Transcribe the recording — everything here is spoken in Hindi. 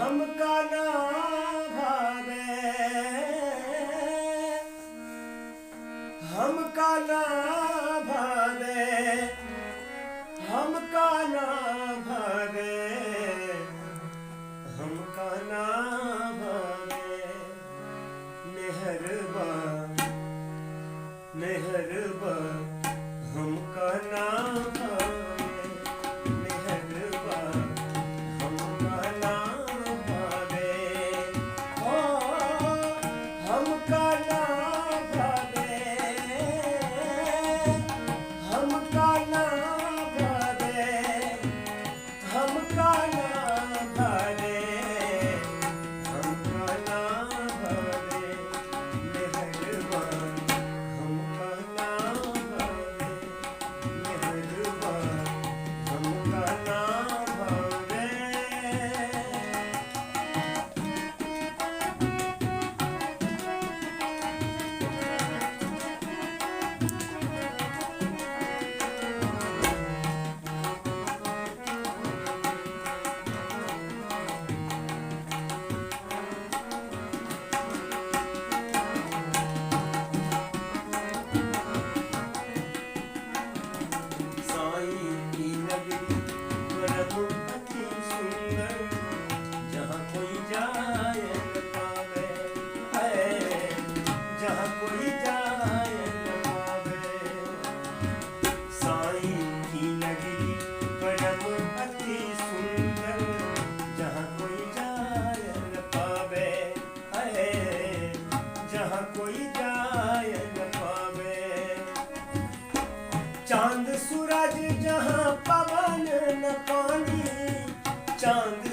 हमका ना भावे, हमका ना भावे, हमका ना भावे, हमका ना भावे। मेहरबा मेहरबा हमका ना भावे, मेहरबा हमका ना भावे। ओ हमका ना भावे, हमका ना भावे, हमका ना भावे, हमका ना भावे। मेहरबा हमका ना भावे, मेहरबा हमका ना भावे। साईं की नगरी परम अति सुंदर, जहाँ कोई जाए न पावे, है जहाँ कोई जाए न पावे। साईं की नगरी परम अति सुंदर, जहाँ कोई जाए न पावे, है जहाँ कोई जाए न पावे। चांद सूरज जहाँ पवन न पानी, चांद